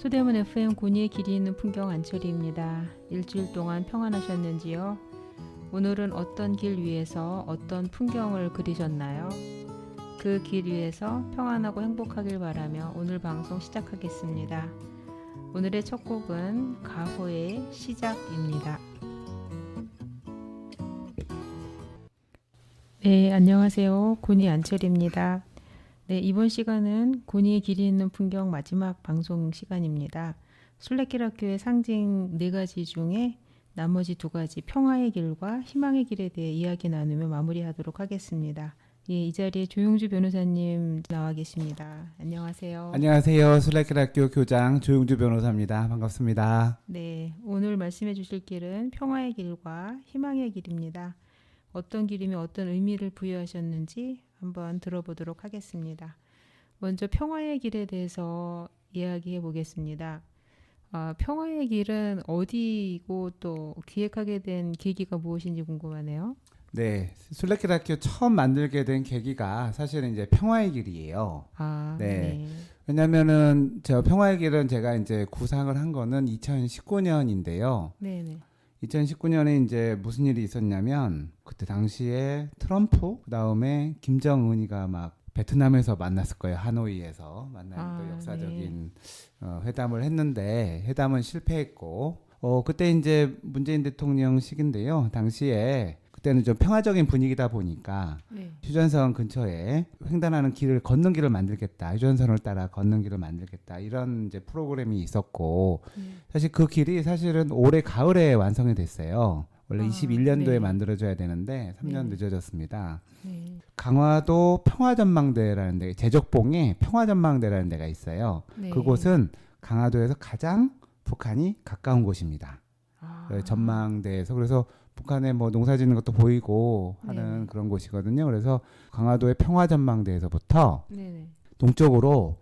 수대문 FM 군위의 길이 있는 풍경 안철희입니다. 일주일 동안 평안하셨는지요? 오늘은 어떤 길 위에서 어떤 풍경을 그리셨나요? 그 길 위에서 평안하고 행복하길 바라며 오늘 방송 시작하겠습니다. 오늘의 첫 곡은 가호의 시작입니다. 네, 안녕하세요. 군위 안철희입니다. 네, 이번 시간은 군위의 길이 있는 풍경 마지막 방송 시간입니다. 순례길 학교의 상징 4가지 중에 나머지 2가지 평화의 길과 희망의 길에 대해 이야기 나누며 마무리하도록 하겠습니다. 예, 이 자리에 조용주 변호사님 나와 계십니다. 안녕하세요. 안녕하세요. 순례길 학교 교장 조용주 변호사입니다. 반갑습니다. 네, 오늘 말씀해 주실 길은 평화의 길과 희망의 길입니다. 어떤 길이며 어떤 의미를 부여하셨는지 한번 들어보도록 하겠습니다. 먼저 평화의 길에 대해서 이야기해 보겠습니다. 평화의 길은 어디이고 또 기획하게 된 계기가 무엇인지 궁금하네요. 네, 순례길 학교 처음 만들게 된 계기가 사실은 이제 평화의 길이에요. 네. 왜냐면은 저 평화의 길은 제가 이제 구상을 한 거는 2019년인데요. 네네. 2019년에 이제 무슨 일이 있었냐면 그때 당시에 트럼프 그다음에 김정은이가 막 베트남에서 만났을 거예요. 하노이에서 만나는 역사적인 회담을 했는데 회담은 실패했고 그때 이제 문재인 대통령 시기인데요. 당시에 그때는 좀 평화적인 분위기다 보니까 휴전선 근처에 횡단하는 길을 걷는 길을 만들겠다. 휴전선을 따라 걷는 길을 만들겠다. 이런 이제 프로그램이 있었고 사실 그 길이 사실은 올해 가을에 완성이 됐어요. 원래 21년도에 만들어져야 되는데 3년 늦어졌습니다. 강화도 평화전망대라는 데, 제적봉에 평화전망대라는 데가 있어요. 그곳은 강화도에서 가장 북한이 가까운 곳입니다. 전망대에서 그래서 북한에 뭐 농사 짓는 것도 보이고 하는 그런 곳이거든요. 그래서 강화도의 평화전망대에서부터 동쪽으로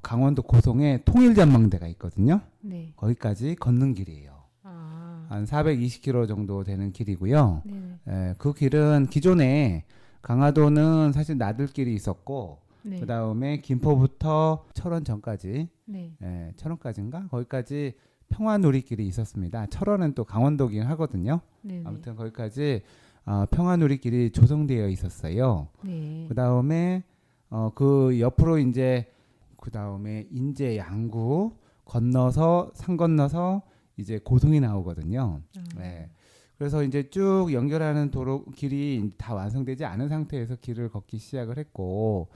강원도 고성에 통일전망대가 있거든요. 거기까지 걷는 길이에요. 한 420km 정도 되는 길이고요. 그 길은 기존에 강화도는 사실 나들길이 있었고 그 다음에 김포부터 철원 전까지 철원까지인가? 거기까지 평화누리길이 있었습니다. 철원은 또 강원도긴 하거든요. 아무튼 거기까지 평화누리길이 조성되어 있었어요. 그 다음에 그 옆으로 이제 그 다음에 인제 양구 건너서 산 건너서 이제 고성이 나오거든요. 그래서 이제 쭉 연결하는 도로 길이 다 완성되지 않은 상태에서 길을 걷기 시작을 했고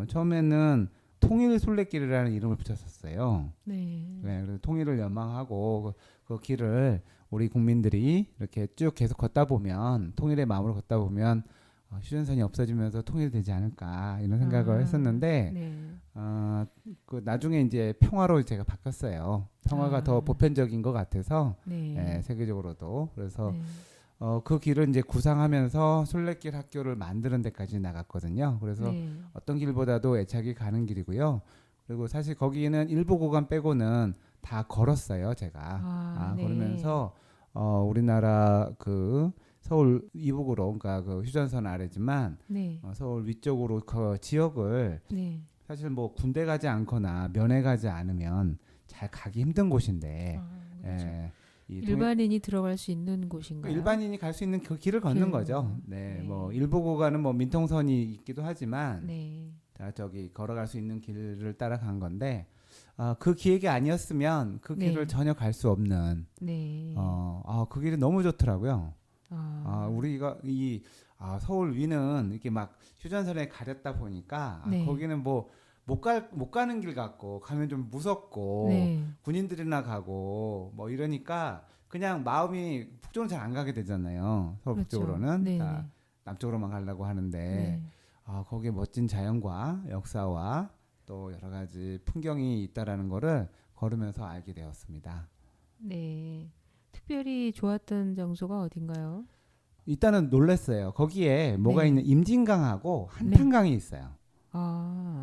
처음에는 통일 순례길이라는 이름을 붙였었어요. 그래서 통일을 연망하고 그 길을 우리 국민들이 이렇게 쭉 계속 걷다 보면 통일의 마음으로 걷다 보면 휴전선이 없어지면서 통일되지 않을까 이런 생각을 했었는데 그 나중에 이제 평화로 제가 바꿨어요. 평화가 더 보편적인 것 같아서 세계적으로도 그래서 그 길을 이제 구상하면서 순례길 학교를 만드는 데까지 나갔거든요. 그래서 어떤 길보다도 애착이 가는 길이고요. 그리고 사실 거기는 일부 구간 빼고는 다 걸었어요, 제가. 걸으면서 우리나라 그 서울 이북으로, 그러니까 그 휴전선 아래지만 서울 위쪽으로 그 지역을 사실 뭐 군대 가지 않거나 면회 가지 않으면 잘 가기 힘든 곳인데. 일반인이 들어갈 수 있는 곳인가요? 일반인이 갈 수 있는 그 길을 걷는 거죠. 뭐 일부 구간은 뭐 민통선이 있기도 하지만 다 저기 걸어갈 수 있는 길을 따라간 건데 그 기획이 아니었으면 그 길을 전혀 갈 수 없는 그 길이 너무 좋더라고요. 우리가 서울 위는 이렇게 막 휴전선에 가렸다 보니까 거기는 뭐 못 가는 길 같고 가면 좀 무섭고 군인들이나 가고 뭐 이러니까 그냥 마음이 북쪽으로 잘 안 가게 되잖아요. 서울 북쪽으로는 다 남쪽으로만 가려고 하는데 거기에 멋진 자연과 역사와 또 여러 가지 풍경이 있다라는 거를 걸으면서 알게 되었습니다. 특별히 좋았던 장소가 어딘가요? 일단은 놀랐어요. 거기에 뭐가 있는 임진강하고 한탄강이 있어요.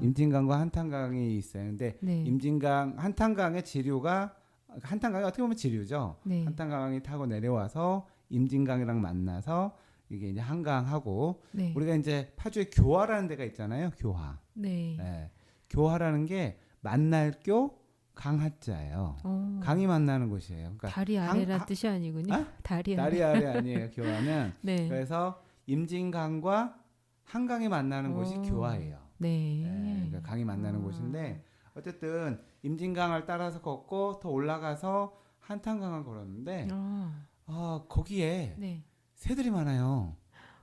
임진강과 한탄강이 있어요. 근데 임진강, 한탄강의 지류가 한탄강이 어떻게 보면 지류죠. 한탄강이 타고 내려와서 임진강이랑 만나서 이게 이제 한강하고 우리가 이제 파주에 교화라는 데가 있잖아요. 교화. 교화라는 게 만날교 강하자예요. 어. 강이 만나는 곳이에요. 그러니까 다리 아래란 뜻이 아니군요. 아? 다리 아래. 다리 아래 아니에요. 교화는. 네. 그래서 임진강과 한강이 만나는 곳이 어. 교화예요. 네. 그러니까 강이 만나는 아. 곳인데 어쨌든 임진강을 따라서 걷고 더 올라가서 한탄강을 걸었는데 거기에 네. 새들이 많아요.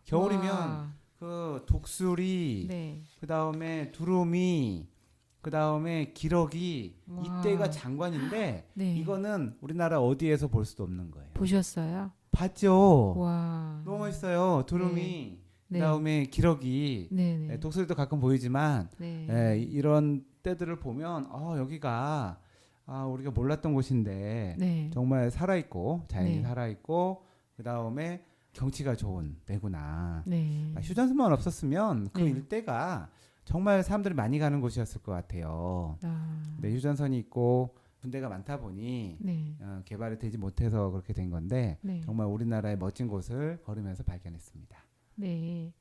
겨울이면 와. 그 독수리, 네. 그 다음에 두루미, 그 다음에 기러기 와. 이때가 장관인데 네. 이거는 우리나라 어디에서 볼 수도 없는 거예요. 보셨어요? 봤죠. 와. 너무 멋있어요. 두루미, 네. 그 다음에 기러기, 네. 네. 독수리도 가끔 보이지만 네. 이런 때들을 보면 여기가 우리가 몰랐던 곳인데 네. 정말 살아있고 자연이 네. 살아있고 그 다음에 경치가 좋은 데구나. 네. 휴전선만 없었으면 그 네. 일대가 정말 사람들이 많이 가는 곳이었을 것 같아요. 네, 휴전선이 있고 군대가 많다 보니 네. 개발이 되지 못해서 그렇게 된 건데 네. 정말 우리나라의 멋진 곳을 걸으면서 발견했습니다. 네.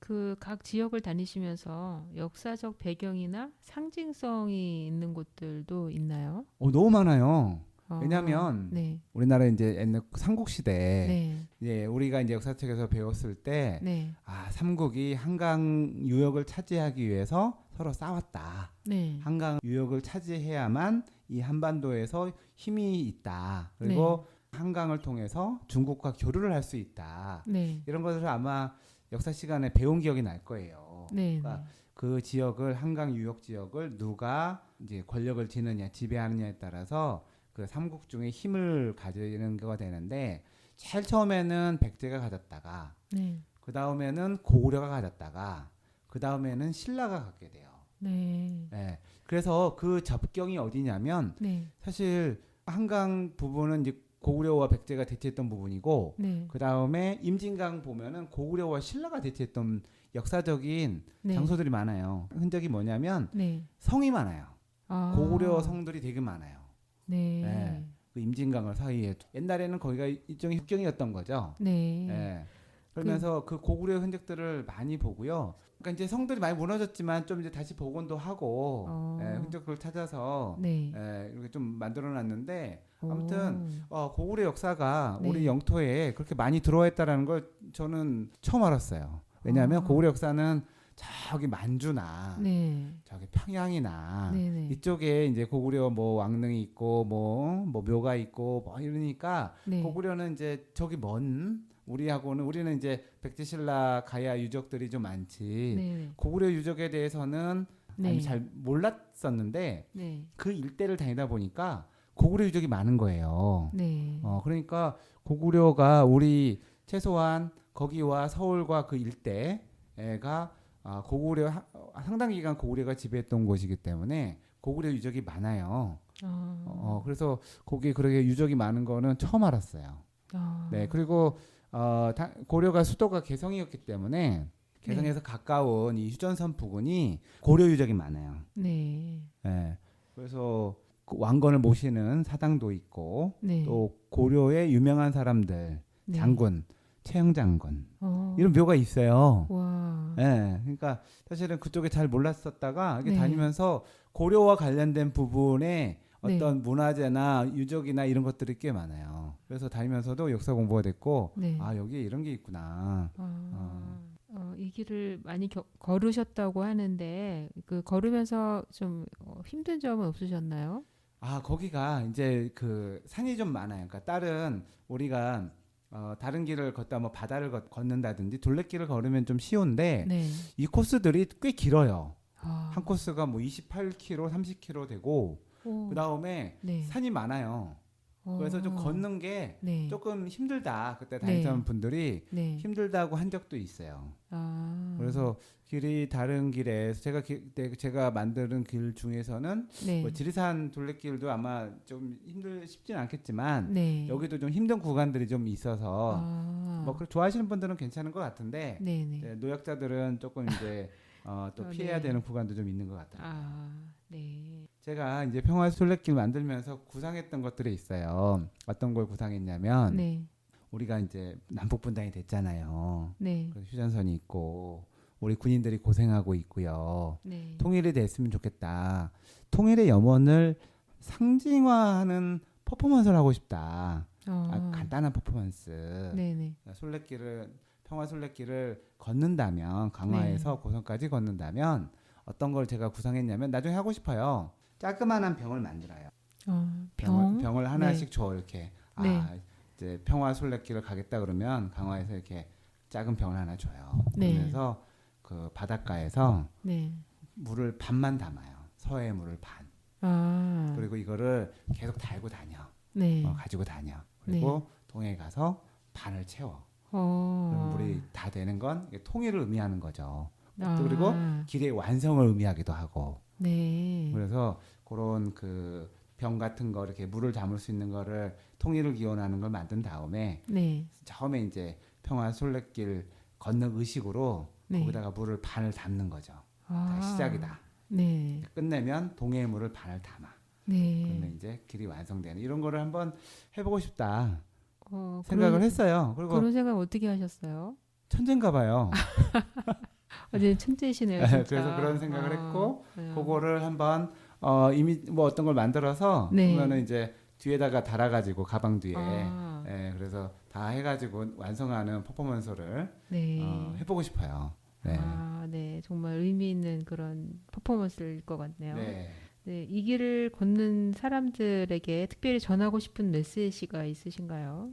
그 각 지역을 다니시면서 역사적 배경이나 상징성이 있는 곳들도 있나요? 너무 많아요. 왜냐하면 네. 우리나라 이제 옛날 삼국시대 네. 이제 우리가 이제 역사책에서 배웠을 때 네. 삼국이 한강 유역을 차지하기 위해서 서로 싸웠다. 네. 한강 유역을 차지해야만 이 한반도에서 힘이 있다. 그리고 한강을 통해서 중국과 교류를 할 수 있다. 네. 이런 것을 아마 역사 시간에 배운 기억이 날 거예요. 네. 그러니까 그 지역을 한강 유역 지역을 누가 이제 권력을 지느냐 지배하느냐에 따라서 그 삼국 중에 힘을 가지는 거가 되는데 제일 처음에는 백제가 가졌다가 네. 그 다음에는 고구려가 가졌다가 그 다음에는 신라가 갖게 돼요. 네. 네. 그래서 그 접경이 어디냐면 네. 사실 한강 부분은 이제 고구려와 백제가 대치했던 부분이고 네. 그 다음에 임진강 보면은 고구려와 신라가 대치했던 역사적인 네. 장소들이 많아요. 흔적이 뭐냐면 네. 성이 많아요. 아. 고구려 성들이 되게 많아요. 네. 네. 그 임진강을 사이에 옛날에는 거기가 일종의 국경이었던 거죠. 네. 네. 그러면서 그 고구려 흔적들을 많이 보고요. 그러니까 이제 성들이 많이 무너졌지만 좀 이제 다시 복원도 하고 흔적을 찾아서 네. 이렇게 좀 만들어놨는데 오. 아무튼 고구려 역사가 네. 우리 영토에 그렇게 많이 들어와 있다라는 걸 저는 처음 알았어요. 왜냐하면 고구려 역사는 저기 만주나 네. 저기 평양이나 네네. 이쪽에 이제 고구려 뭐 왕릉이 있고 뭐 묘가 있고 뭐 이러니까 네. 고구려는 이제 저기 먼 우리는 이제 백제신라 가야 유적들이 좀 많지 네. 고구려 유적에 대해서는 네. 잘 몰랐었는데 네. 그 일대를 다니다 보니까 고구려 유적이 많은 거예요. 네. 그러니까 고구려가 우리 최소한 거기와 서울과 그 일대가 고구려 상당 기간 고구려가 지배했던 곳이기 때문에 고구려 유적이 많아요. 그래서 거기 그렇게 유적이 많은 거는 처음 알았어요. 네, 그리고 고려가 수도가 개성이었기 때문에 개성에서 가까운 이 휴전선 부근이 고려 유적이 많아요. 네. 네, 그래서 그 왕건을 모시는 사당도 있고 네. 또 고려의 유명한 사람들 네. 장군 최영 장군 이런 묘가 있어요. 와. 네, 그러니까 사실은 그쪽에 잘 몰랐었다가 이게 네. 다니면서 고려와 관련된 부분에 네. 어떤 문화재나 유적이나 이런 것들이 꽤 많아요. 그래서 다니면서도 역사 공부가 됐고 네. 여기에 이런 게 있구나. 이 길을 많이 걸으셨다고 하는데 그 걸으면서 좀 힘든 점은 없으셨나요? 거기가 이제 그 산이 좀 많아요. 그러니까 우리가 다른 길을 걷다 뭐 바다를 걷는다든지 둘레길을 걸으면 좀 쉬운데 네. 이 코스들이 꽤 길어요. 한 코스가 뭐 28km, 30km 되고 그 다음에 네. 산이 많아요. 그래서 좀 걷는 게 네. 조금 힘들다. 그때 다니던 분들이 네. 힘들다고 한 적도 있어요. 그래서 길이 다른 길에 제가 만드는 길 중에서는 네. 뭐 지리산 둘레길도 아마 좀 쉽지는 않겠지만 네. 여기도 좀 힘든 구간들이 좀 있어서 뭐 그걸 좋아하시는 분들은 괜찮은 것 같은데 네. 네. 이제 노약자들은 조금 이제 또 피해야 네. 되는 구간도 좀 있는 것 같아요. 네. 제가 이제 평화 둘레길 만들면서 구상했던 것들이 있어요. 어떤 걸 구상했냐면 네. 우리가 이제 남북 분단이 됐잖아요. 네. 그래서 휴전선이 있고 우리 군인들이 고생하고 있고요. 네. 통일이 됐으면 좋겠다. 통일의 염원을 상징화하는 퍼포먼스를 하고 싶다. 간단한 퍼포먼스. 네네. 평화 순례길을 걷는다면 강화에서 고성까지 걷는다면 어떤 걸 제가 구상했냐면 나중에 하고 싶어요. 자그마한 병을 만들어요. 병을 하나씩 줘 이렇게. 이제 평화 순례길을 가겠다 그러면 강화에서 이렇게 작은 병을 하나 줘요. 그래서 그 바닷가에서 물을 반만 담아요. 서해의 물을 반. 그리고 이거를 계속 달고 다녀. 가지고 다녀. 그리고 동해에 가서 반을 채워. 그럼 물이 다 되는 건 통일을 의미하는 거죠. 그리고 길의 완성을 의미하기도 하고. 그래서 그런 그 병 같은 거 이렇게 물을 담을 수 있는 거를 통일을 기원하는 걸 만든 다음에 처음에 이제 평화 순례길 걷는 의식으로 거기다가 물을 반을 담는 거죠. 다 시작이다. 끝내면 동해의 물을 반을 담아. 그러면 이제 길이 완성되는 이런 거를 한번 해보고 싶다 생각을 했어요. 그리고 그런 생각 어떻게 하셨어요? 천재인가 봐요. 어제 천재시네요. 진짜. 그래서 그런 생각을 했고 그거를 한번 이미 뭐 어떤 걸 만들어서 그러면은 이제 뒤에다가 달아가지고 가방 뒤에 그래서 다 해가지고 완성하는 퍼포먼스를 해보고 싶어요. 정말 의미 있는 그런 퍼포먼스일 것 같네요. 이 길을 걷는 사람들에게 특별히 전하고 싶은 메시지가 있으신가요?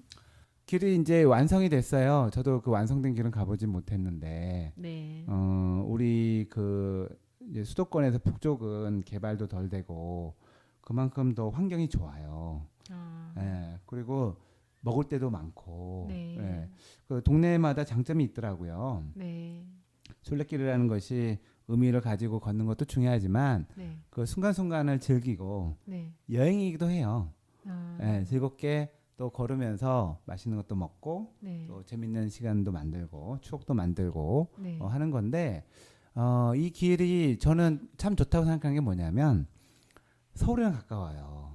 길이 이제 완성이 됐어요. 저도 그 완성된 길은 가보진 못했는데, 우리 그 이제 수도권에서 북쪽은 개발도 덜 되고 그만큼 더 환경이 좋아요. 그리고 먹을 때도 많고, 그 동네마다 장점이 있더라고요. 순례길이라는 것이 의미를 가지고 걷는 것도 중요하지만 그 순간순간을 즐기고 여행이기도 해요. 즐겁게 또 걸으면서 맛있는 것도 먹고 또 재밌는 시간도 만들고 추억도 만들고 하는 건데 이 길이 저는 참 좋다고 생각하는 게 뭐냐면 서울이랑 가까워요.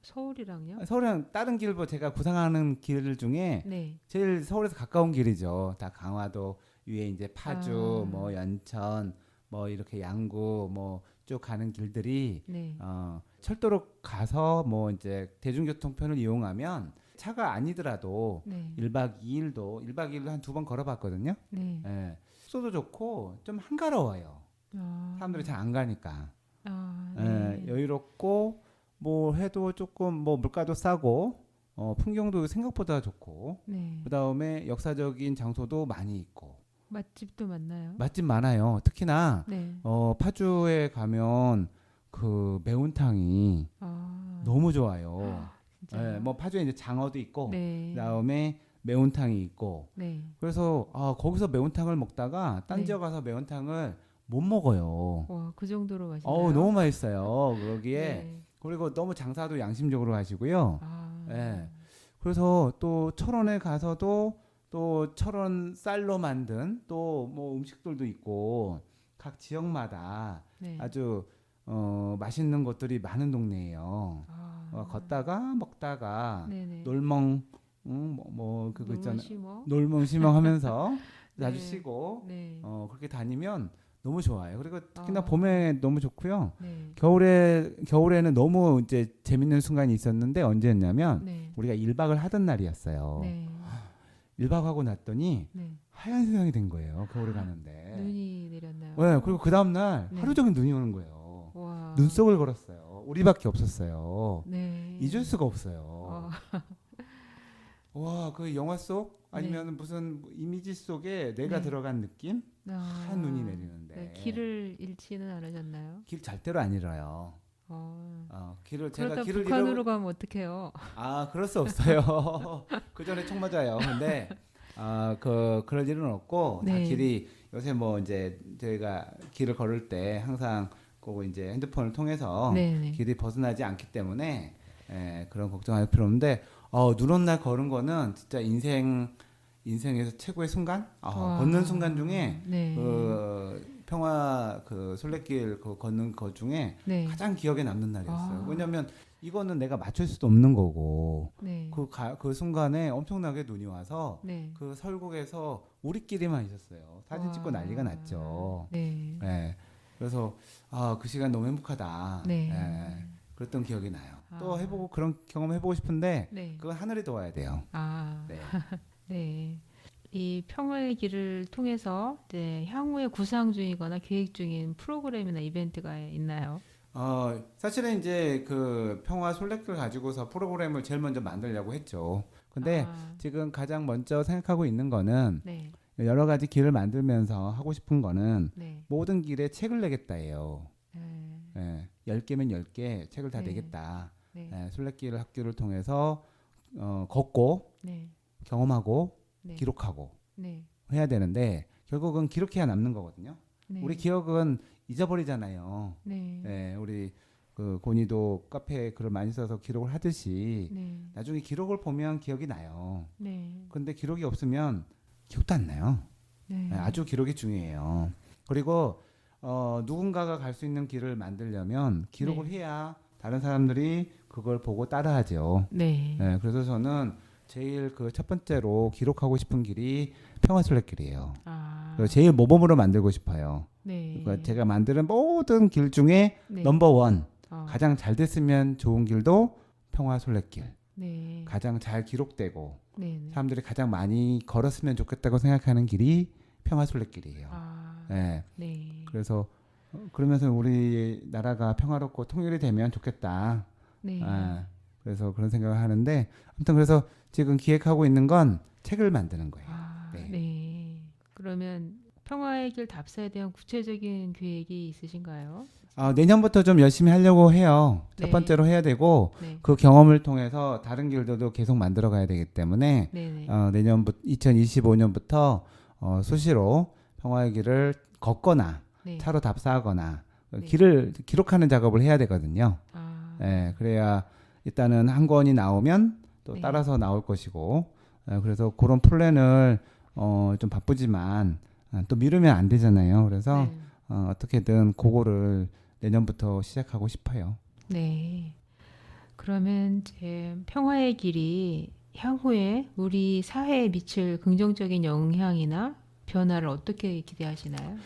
서울이랑요? 서울이랑 다른 길보 제가 구상하는 길 중에 제일 서울에서 가까운 길이죠. 다 강화도 위에 이제 파주, 뭐 연천, 뭐 이렇게 양구, 뭐 쭉 가는 길들이 철도로 가서 뭐 이제 대중교통편을 이용하면 차가 아니더라도 1박 2일도 한 2번 걸어봤거든요. 숙소도 좋고 좀 한가로워요. 사람들이 잘 안 가니까. 여유롭고 뭐 해도 조금 뭐 물가도 싸고 풍경도 생각보다 좋고 그다음에 역사적인 장소도 많이 있고 맛집도 많나요? 맛집 많아요. 특히나 파주에 가면 그 매운탕이 너무 좋아요. 뭐 파주에 이제 장어도 있고 그다음에 매운탕이 있고 그래서 그거기서 매운탕을 먹다가 딴 지역 가서 매운탕을 못 먹어요. 와, 그 정도로 맛있나요? 너무 맛있어요. 거기에 그리고 너무 장사도 양심적으로 하시고요. 그래서 또 철원에 가서도 또 철원 쌀로 만든 또 뭐 음식들도 있고 각 지역마다 아주 맛있는 것들이 많은 동네예요. 걷다가 먹다가 놀멍 그거 있잖아요. 놀멍 심멍 하면서 아주 쉬고 그렇게 다니면 너무 좋아요. 그리고 특히나 봄에 너무 좋고요. 겨울에는 너무 이제 재밌는 순간이 있었는데 언제였냐면 우리가 1박을 하던 날이었어요. 1박 하고 났더니 하얀 세상이 된 거예요. 겨울에 가는데. 눈이 내렸나요? 그리고 그 다음 날 하루 종일 눈이 오는 거예요. 눈속을 걸었어요. 우리밖에 없었어요. 잊을 수가 없어요. 와, 그 영화 속 아니면 무슨 이미지 속에 내가 들어간 느낌? 하얀 눈이 내리는데. 길을 잃지는 않으셨나요? 길 절대로 안 잃어요. 그러다 북한으로 가면 어떡해요? 그럴 수 없어요. 그 전에 총 맞아요. 근데 그럴 일은 없고 다 길이 요새 뭐 이제 저희가 길을 걸을 때 항상 꼭 이제 핸드폰을 통해서 길이 벗어나지 않기 때문에 그런 걱정할 필요 없는데 눈 온 날 걸은 거는 진짜 인생에서 최고의 순간 걷는 순간 중에 평화 그 순례길 그 걷는 것 중에 네. 가장 기억에 남는 날이었어요. 아. 왜냐하면 이거는 내가 맞출 수도 없는 거고 네. 그 순간에 엄청나게 눈이 와서 네. 그 설국에서 우리끼리만 있었어요. 사진 찍고 와. 난리가 났죠. 네. 예. 그래서 그 시간 너무 행복하다. 네. 예. 그랬던 기억이 나요. 또 아. 해보고 그런 경험 해보고 싶은데 네. 그건 하늘이 도와야 돼요. 아. 네. 네. 이 평화의 길을 통해서 이제 향후에 구상 중이거나 계획 중인 프로그램이나 이벤트가 있나요? 사실은 이제 그 평화 순례길 가지고서 프로그램을 제일 먼저 만들려고 했죠. 근데 아. 지금 가장 먼저 생각하고 있는 거는 네. 여러 가지 길을 만들면서 하고 싶은 거는 네. 모든 길에 책을 내겠다예요. 네. 10개면 10개 책을 다 네. 내겠다. 네. 순례길 학교를 통해서 걷고 네. 경험하고 네. 기록하고 네. 해야 되는데 결국은 기록해야 남는 거거든요. 네. 우리 기억은 잊어버리잖아요. 네. 우리 그 고니도 카페에 글을 많이 써서 기록을 하듯이 네. 나중에 기록을 보면 기억이 나요. 네. 근데 기록이 없으면 기억도 안 나요. 네. 아주 기록이 중요해요. 그리고 누군가가 갈 수 있는 길을 만들려면 기록을 네. 해야 다른 사람들이 그걸 보고 따라하죠. 네. 그래서 저는 제일 그 첫 번째로 기록하고 싶은 길이 평화순례길이에요. 아. 그래서 제일 모범으로 만들고 싶어요. 네. 그러니까 제가 만드는 모든 길 중에 네. 넘버 원 어. 가장 잘 됐으면 좋은 길도 평화순례길. 네. 가장 잘 기록되고 네. 네. 사람들이 가장 많이 걸었으면 좋겠다고 생각하는 길이 평화순례길이에요. 아. 네. 네. 그래서 그러면서 우리 나라가 평화롭고 통일이 되면 좋겠다. 네. 그래서 그런 생각을 하는데 아무튼 그래서 지금 기획하고 있는 건 책을 만드는 거예요. 아, 네. 네. 그러면 평화의 길 답사에 대한 구체적인 계획이 있으신가요? 내년부터 좀 열심히 하려고 해요. 첫 네. 번째로 해야 되고 네. 그 경험을 통해서 다른 길들도 계속 만들어 가야 되기 때문에 네. 내년부터 2025년부터 수시로 평화의 길을 걷거나 네. 차로 답사하거나 네. 길을 기록하는 작업을 해야 되거든요. 아. 그래야 일단은 한 권이 나오면 또 네. 따라서 나올 것이고 그래서 그런 플랜을 좀 바쁘지만 또 미루면 안 되잖아요. 그래서 네. 어떻게든 그거를 내년부터 시작하고 싶어요. 네. 그러면 이제 평화의 길이 향후에 우리 사회에 미칠 긍정적인 영향이나 변화를 어떻게 기대하시나요?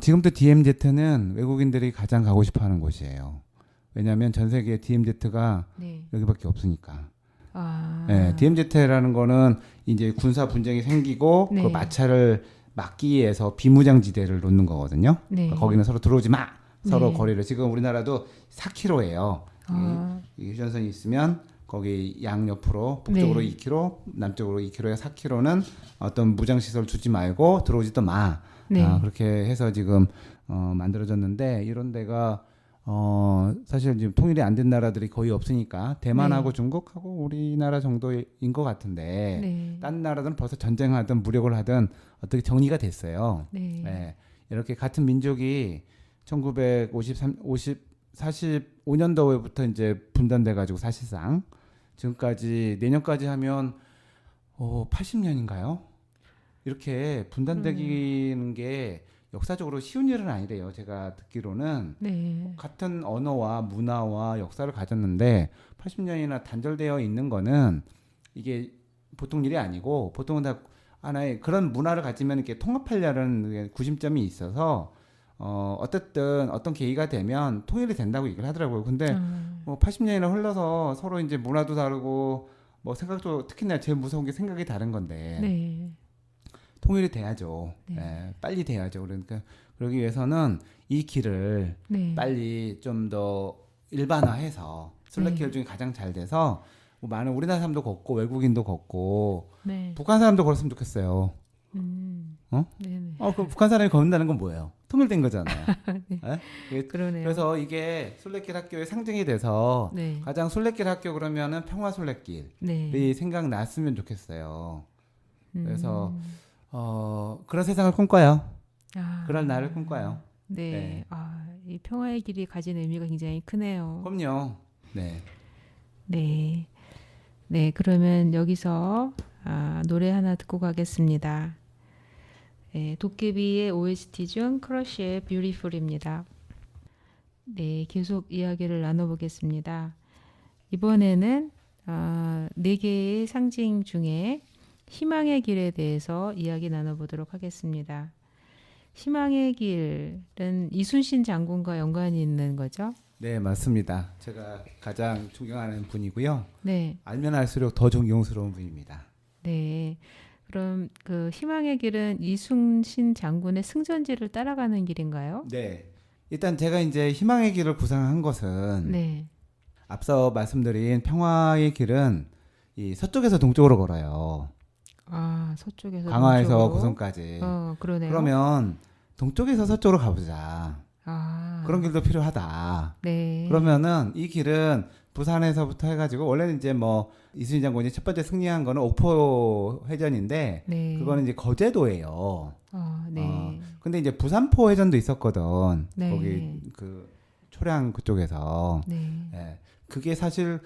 지금도 DMZ는 외국인들이 가장 가고 싶어하는 곳이에요. 왜냐하면 전 세계 DMZ가 네. 여기밖에 없으니까. 아. DMZ라는 거는 이제 군사 분쟁이 생기고 네. 그 마찰을 막기 위해서 비무장지대를 놓는 거거든요. 네. 그러니까 거기는 서로 들어오지 마. 서로 네. 거리를 지금 우리나라도 4km예요. 아. 이 휴전선이 있으면 거기 양 옆으로 북쪽으로 네. 2km, 남쪽으로 2km에 4km는 어떤 무장 시설 두지 말고 들어오지도 마. 네. 그렇게 해서 지금 만들어졌는데 이런 데가 사실 지금 통일이 안 된 나라들이 거의 없으니까 대만하고 네. 중국하고 우리나라 정도인 것 같은데 네. 다른 나라들은 벌써 전쟁하든 무력을 하든 어떻게 정리가 됐어요. 네. 이렇게 같은 민족이 45년도부터 이제 분단돼 가지고 사실상 지금까지 내년까지 하면 80년인가요? 이렇게 분단되기는 게 역사적으로 쉬운 일은 아니래요. 제가 듣기로는 네. 같은 언어와 문화와 역사를 가졌는데 80년이나 단절되어 있는 거는 이게 보통 일이 아니고 보통은 다 하나의 그런 문화를 가지면 이렇게 통합하려는 구심점이 있어서 어쨌든 어떤 계기가 되면 통일이 된다고 얘기를 하더라고요. 근데 80년이나 흘러서 서로 이제 문화도 다르고 뭐 생각도 특히나 제일 무서운 게 생각이 다른 건데 네. 통일이 돼야죠. 네. 빨리 돼야죠. 그러니까 그러기 위해서는 이 길을 네. 빨리 좀 더 일반화해서 순례길 네. 중에 가장 잘 돼서 뭐 많은 우리나라 사람도 걷고 외국인도 걷고 네. 북한 사람도 걸었으면 좋겠어요. 네네. 그럼 북한 사람이 걷는다는 건 뭐예요? 통일된 거잖아요. 네. 그러네요. 그래서 이게 순례길 학교의 상징이 돼서 네. 가장 순례길 학교 그러면은 평화순례길이 네. 생각났으면 좋겠어요. 그래서 음. 그런 세상을 꿈꿔요. 아. 그런 날을 꿈꿔요. 네. 네. 이 평화의 길이 가진 의미가 굉장히 크네요. 그럼요. 네. 네. 네. 그러면 여기서 노래 하나 듣고 가겠습니다. 네, 도깨비의 OST 중 크러쉬의 뷰티풀입니다. 네, 계속 이야기를 나눠보겠습니다. 이번에는 4개의 상징 중에 희망의 길에 대해서 이야기 나눠보도록 하겠습니다. 희망의 길은 이순신 장군과 연관이 있는 거죠? 네, 맞습니다. 제가 가장 존경하는 분이고요. 네, 알면 알수록 더 존경스러운 분입니다. 네. 그럼 그 희망의 길은 이순신 장군의 승전지를 따라가는 길인가요? 네. 일단 제가 이제 희망의 길을 구상한 것은 네. 앞서 말씀드린 평화의 길은 이 서쪽에서 동쪽으로 걸어요. 아, 서쪽에서 강화에서 동쪽으로. 고성까지. 그러네요. 그러면 동쪽에서 서쪽으로 가보자. 아, 그런 길도 필요하다. 네. 그러면은 이 길은 부산에서부터 해가지고 원래는 이제 뭐 이순신 장군이 첫 번째 승리한 거는 옥포 회전인데 네. 그거는 이제 거제도예요. 네. 근데 이제 부산포 회전도 있었거든. 네. 거기 그 초량 그쪽에서. 네. 예. 그게 사실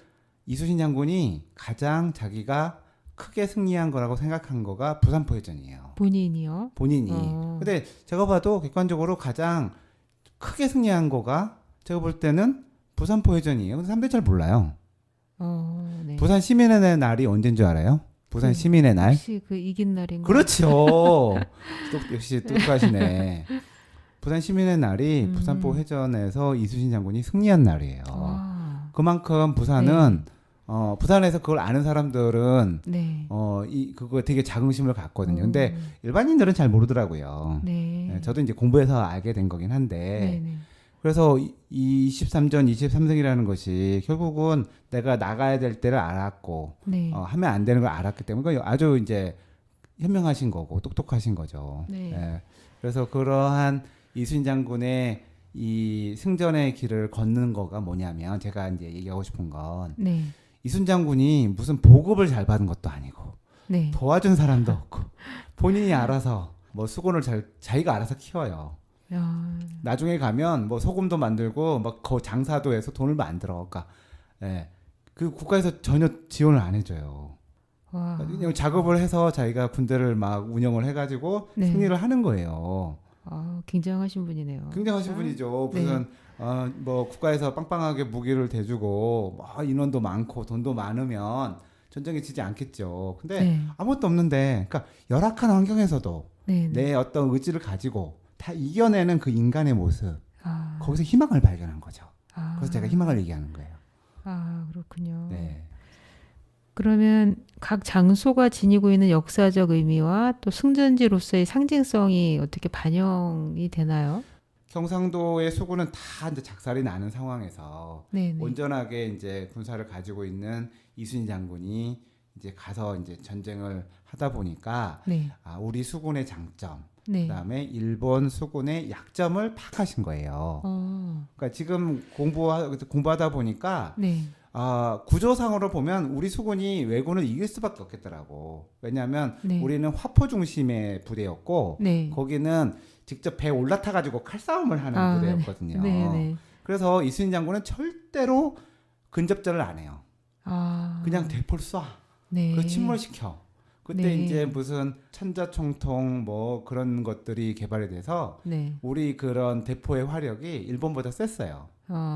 이순신 장군이 가장 자기가 크게 승리한 거라고 생각한 거가 부산포 회전이에요. 본인이요? 본인이. 어. 근데 제가 봐도 객관적으로 가장 크게 승리한 거가 제가 볼 때는 부산포 회전이에요. 근데 사람들이 잘 몰라요. 네. 부산 시민의 날이 언제인 줄 알아요? 부산 시민의 날? 혹시 그 이긴 날인가? 그렇죠. 역시 똑똑하시네. 부산 시민의 날이 음. 부산포 회전에서 이순신 장군이 승리한 날이에요. 와. 그만큼 부산은 부산에서 그걸 아는 사람들은 네. 그거 되게 자긍심을 갖거든요. 근데 일반인들은 잘 모르더라고요. 네. 네, 저도 이제 공부해서 알게 된 거긴 한데 네. 그래서 23전 23승이라는 것이 결국은 내가 나가야 될 때를 알았고 네. 하면 안 되는 걸 알았기 때문에 그건 아주 이제 현명하신 거고 똑똑하신 거죠. 네. 예. 그래서 그러한 이순신 장군의 이 승전의 길을 걷는 거가 뭐냐면 제가 이제 얘기하고 싶은 건 네. 이순신 장군이 무슨 보급을 잘 받은 것도 아니고 네. 도와준 사람도 없고 본인이 알아서 뭐 수건을 자기가 알아서 키워요. 야. 나중에 가면 뭐 소금도 만들고 막 장사도 해서 돈을 만들어. 그러니까 예. 그 국가에서 전혀 지원을 안 해줘요. 와. 그냥 작업을 해서 자기가 군대를 막 운영을 해가지고 네. 승리를 하는 거예요. 굉장하신 분이네요. 굉장하신 진짜? 분이죠. 네. 무슨 뭐 국가에서 빵빵하게 무기를 대주고 뭐 인원도 많고 돈도 많으면 전쟁에 지지 않겠죠. 근데 네. 아무것도 없는데, 그러니까 열악한 환경에서도 네. 내 어떤 의지를 가지고 다 이겨내는 그 인간의 모습, 아. 거기서 희망을 발견한 거죠. 아. 그래서 제가 희망을 얘기하는 거예요. 그렇군요. 네. 그러면 각 장소가 지니고 있는 역사적 의미와 또 승전지로서의 상징성이 어떻게 반영이 되나요? 경상도의 수군은 다 이제 작살이 나는 상황에서 네. 온전하게 이제 군사를 가지고 있는 이순신 장군이 이제 가서 이제 전쟁을 하다 보니까 네. 우리 수군의 장점, 네. 그다음에 일본 수군의 약점을 파악하신 거예요. 그러니까 지금 공부하다 보니까 네. 구조상으로 보면 우리 수군이 왜군을 이길 수밖에 없겠더라고. 왜냐하면 네. 우리는 화포 중심의 부대였고 네. 거기는 직접 배에 올라타 가지고 칼싸움을 하는 부대였거든요. 네. 그래서 이순신 장군은 절대로 근접전을 안 해요. 그냥 대포를 쏴. 네. 그 침몰시켜. 그때 네. 이제 무슨 천자총통 뭐 그런 것들이 개발이 돼서 네. 우리 그런 대포의 화력이 일본보다 셌어요.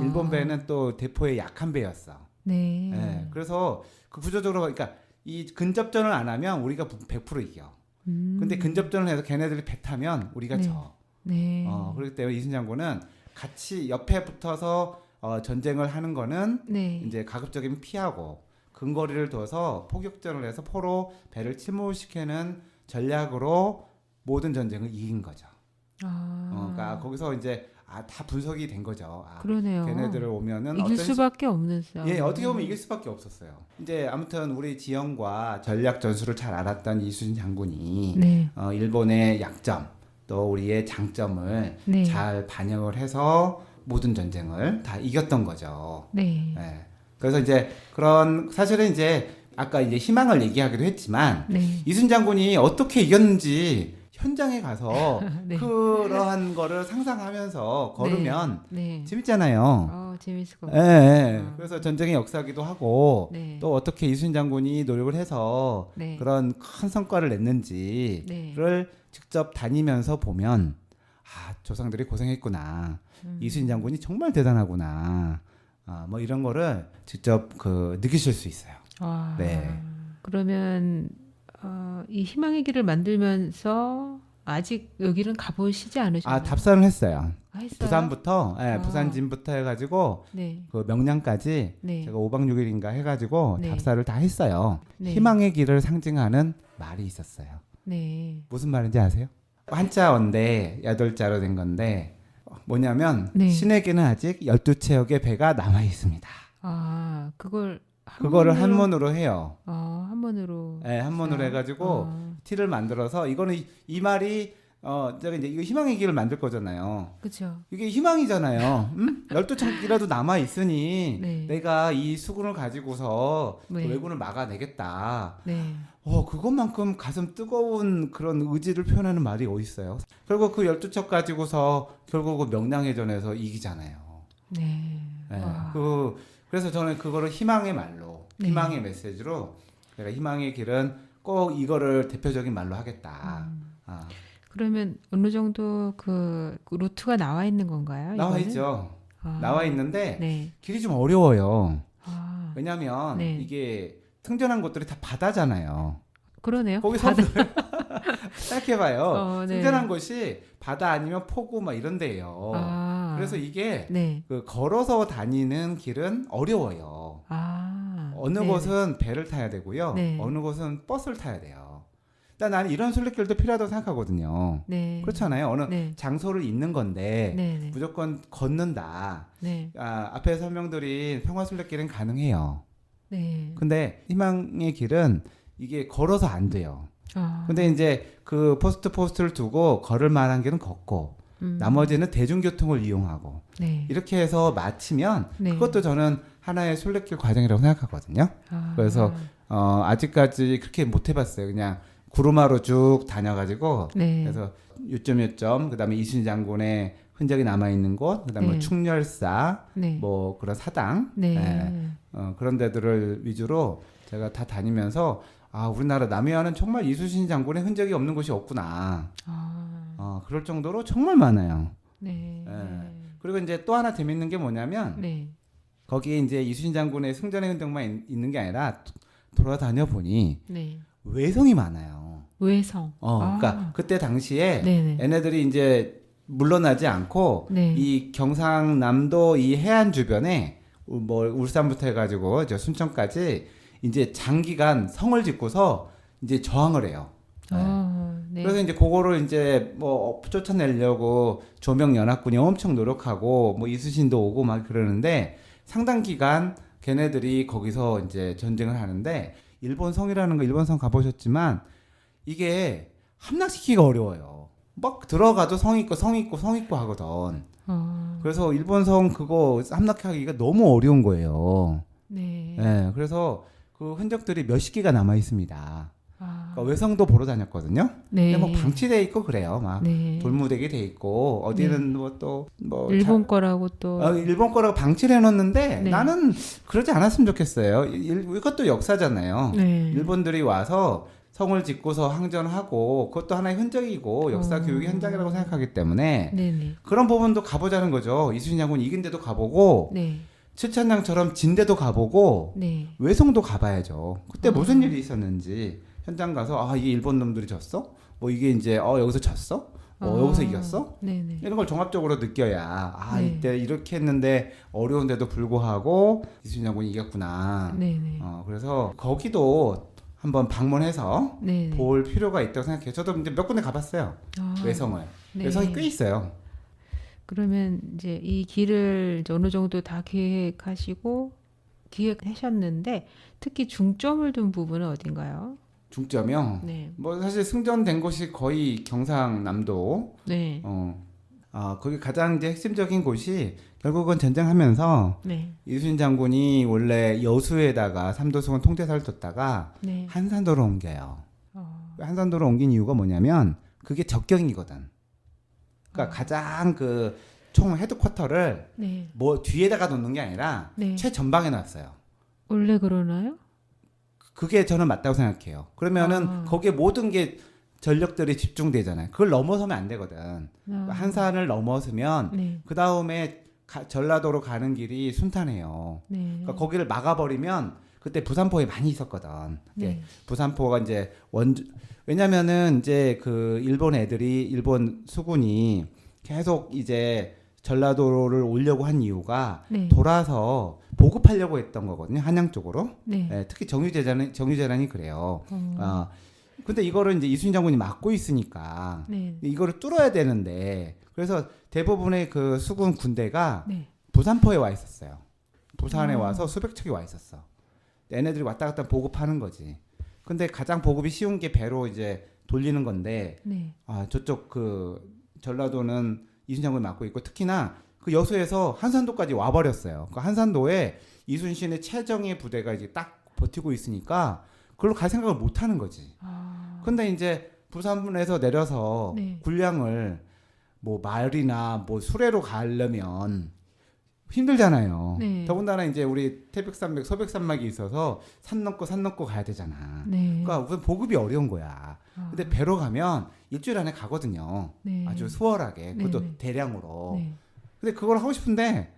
일본 배는 또 대포에 약한 배였어. 네. 네. 그래서 그 구조적으로 그러니까 이 근접전을 안 하면 우리가 100% 이겨. 근데 근접전을 해서 걔네들이 배 타면 우리가 네. 져. 네. 그렇기 때문에 이순신 장군은 같이 옆에 붙어서 전쟁을 하는 거는 네. 이제 가급적이면 피하고 근거리를 둬서 포격전을 해서 포로 배를 침몰시키는 전략으로 모든 전쟁을 이긴 거죠. 그러니까 거기서 이제 다 분석이 된 거죠. 그러네요. 걔네들을 오면은 이길 수밖에 없는 싸움. 예, 어떻게 보면 이길 수밖에 없었어요. 이제 아무튼 우리 지형과 전략 전술을 잘 알았던 이순신 장군이 네. 일본의 약점 또 우리의 장점을 네. 잘 반영을 해서 모든 전쟁을 다 이겼던 거죠. 네. 예. 그래서 이제 그런 사실은 이제 아까 이제 희망을 얘기하기도 했지만 네. 이순신 장군이 어떻게 이겼는지 현장에 가서 네. 그러한 거를 상상하면서 걸으면 네. 재밌잖아요. 재밌을 것 예, 같아요. 예. 그래서 전쟁의 역사기도 하고 네. 또 어떻게 이순신 장군이 노력을 해서 네. 그런 큰 성과를 냈는지를 네. 직접 다니면서 보면 조상들이 고생했구나. 이순신 장군이 정말 대단하구나. 뭐 이런 거를 직접 느끼실 수 있어요. 네. 그러면 이 희망의 길을 만들면서 아직 여기는 가보시지 않으셨나요? 답선을 했어요. 했어요? 부산부터, 부산진부터 해가지고 네. 그 명량까지 네. 제가 5박 6일인가 해가지고 네. 답사를 다 했어요. 네. 희망의 길을 상징하는 말이 있었어요. 네. 무슨 말인지 아세요? 한자어인데 8자로 된 건데 뭐냐면 네. 신에게는 아직 12척의 배가 남아 있습니다. 그거를 한문으로 해요. 한문으로. 네, 한문으로 해가지고 티를 만들어서 이거는 이 말이 제가 이제 이거 희망의 길을 만들 거잖아요. 그렇죠. 이게 희망이잖아요. 12척이라도 남아 있으니 네. 내가 이 수군을 가지고서 네. 왜군을 막아내겠다. 네. 그것만큼 가슴 뜨거운 그런 의지를 표현하는 말이 어디 있어요? 결국 그 12척 가지고서 결국 그 명량해전에서 이기잖아요. 네. 네. 그래서 저는 그거를 희망의 말로, 네. 희망의 메시지로 내가 희망의 길은 꼭 이거를 대표적인 말로 하겠다. 그러면 어느 정도 그 루트가 나와 있는 건가요? 나와 이거는? 있죠. 나와 있는데 네. 길이 좀 어려워요. 왜냐하면 네. 이게 승전한 곳들이 다 바다잖아요. 그러네요. 거기서 생각해봐요. 네. 승전한 곳이 바다 아니면 포구 막 이런 데예요. 그래서 이게 네. 걸어서 다니는 길은 어려워요. 어느 네. 곳은 배를 타야 되고요. 네. 어느 곳은 버스를 타야 돼요. 일단 나는 이런 순례길도 필요하다고 생각하거든요. 네. 그렇잖아요. 어느 네. 장소를 잇는 건데 네. 무조건 걷는다. 네. 앞에 설명드린 평화순례길은 가능해요. 네. 근데 희망의 길은 이게 걸어서 안 돼요. 근데 이제 그 포스트를 두고 걸을 만한 길은 걷고 나머지는 대중교통을 이용하고 네. 이렇게 해서 마치면 네. 그것도 저는 하나의 순례길 과정이라고 생각하거든요. 그래서 아직까지 그렇게 못 해봤어요. 그냥 구루마로 쭉 다녀가지고 네. 그래서 요점 그다음에 이순신 장군의 흔적이 남아 있는 곳, 그다음에 네. 충렬사, 네. 뭐 그런 사당, 네. 그런 데들을 위주로 제가 다 다니면서 우리나라 남해안은 정말 이순신 장군의 흔적이 없는 곳이 없구나. 그럴 정도로 정말 많아요. 네. 그리고 이제 또 하나 재밌는 게 뭐냐면 네. 거기에 이제 이순신 장군의 승전의 흔적만 있는 게 아니라 돌아다녀 보니 네. 외성이 많아요. 외성. 그러니까 그때 당시에 네네. 얘네들이 이제 물러나지 않고 네. 이 경상남도 이 해안 주변에 뭐 울산부터 해가지고 저 순천까지 이제 장기간 성을 짓고서 이제 저항을 해요. 네. 그래서 이제 그거를 이제 뭐 쫓아내려고 조명연합군이 엄청 노력하고 뭐 이순신도 오고 막 그러는데 상당 기간 걔네들이 거기서 이제 전쟁을 하는데 일본 성이라는 거 일본 성 가보셨지만 이게 함락시키기가 어려워요. 막 들어가도 성 있고 하거든. 그래서 일본 성 그거 함락하기가 너무 어려운 거예요. 네. 네, 그래서 그 흔적들이 몇십 개가 남아 있습니다. 그러니까 외성도 보러 다녔거든요. 네. 근데 뭐 방치돼 있고 그래요. 막 네. 돌무대기 돼 있고 어디는 뭐 일본 거라고 또 일본 거라고 방치를 해놓는데 네. 나는 그러지 않았으면 좋겠어요. 이것도 역사잖아요. 네. 일본들이 와서 성을 짓고서 항전하고 그것도 하나의 흔적이고 역사 교육의 현장이라고 생각하기 때문에 네네. 그런 부분도 가보자는 거죠. 이순신 장군 이긴 데도 가보고 네. 칠천장처럼 진 데도 가보고 네. 외성도 가봐야죠. 그때 무슨 일이 있었는지 현장 가서 이게 일본 놈들이 졌어? 뭐 이게 이제 여기서 졌어? 여기서 이겼어? 네네. 이런 걸 종합적으로 느껴야 네. 이때 이렇게 했는데 어려운데도 불구하고 이순신 장군이 이겼구나. 네네. 그래서 거기도 한번 방문해서 네네. 볼 필요가 있다고 생각해요. 저도 이제 몇 군데 가봤어요. 외성을. 네. 외성이 꽤 있어요. 그러면 이제 이 길을 이제 어느 정도 다 기획하셨는데 특히 중점을 둔 부분은 어딘가요? 중점이요. 네. 뭐 사실 승전된 곳이 거의 경상남도. 네. 거기 가장 이제 핵심적인 곳이 결국은 전쟁하면서 네. 이순신 장군이 원래 여수에다가 삼도수군 통제사를 뒀다가 네. 한산도로 옮겨요. 한산도로 옮긴 이유가 뭐냐면 그게 적경이거든. 그러니까 가장 그 총 헤드쿼터를 네. 뭐 뒤에다가 놓는 게 아니라 네. 최전방에 놨어요. 원래 그러나요? 그게 저는 맞다고 생각해요. 그러면은 거기에 모든 게 전력들이 집중되잖아요. 그걸 넘어서면 안 되거든. 한산을 넘어서면 네. 그 다음에 전라도로 가는 길이 순탄해요. 네. 그러니까 거기를 막아버리면 그때 부산포에 많이 있었거든. 네. 부산포가 이제 왜냐면은 이제 그 일본 애들이 일본 수군이 계속 이제 전라도를 오려고 한 이유가 네. 돌아서 보급하려고 했던 거거든요. 한양 쪽으로. 네. 예, 특히 정유재단이 그래요. 근데 이거를 이제 이순신 장군이 막고 있으니까 네. 이거를 뚫어야 되는데 그래서 대부분의 그 수군 군대가 네. 부산포에 와 있었어요. 부산에 와서 수백 척이 와 있었어. 얘네들이 왔다 갔다 보급하는 거지. 근데 가장 보급이 쉬운 게 배로 이제 돌리는 건데 네. 저쪽 그 전라도는 이순신 장군이 맡고 있고 특히나 그 여수에서 한산도까지 와버렸어요. 그 한산도에 이순신의 최정예 부대가 이제 딱 버티고 있으니까 그걸로 갈 생각을 못 하는 거지. 근데 이제 부산에서 내려서 네. 군량을 뭐 말이나 뭐 수레로 가려면 힘들잖아요. 네. 더군다나 이제 우리 태백산맥, 소백산맥이 있어서 산 넘고 가야 되잖아. 네. 그러니까 우선 보급이 어려운 거야. 근데 배로 가면 일주일 안에 가거든요. 네. 아주 수월하게. 그것도 네. 대량으로. 네. 근데 그걸 하고 싶은데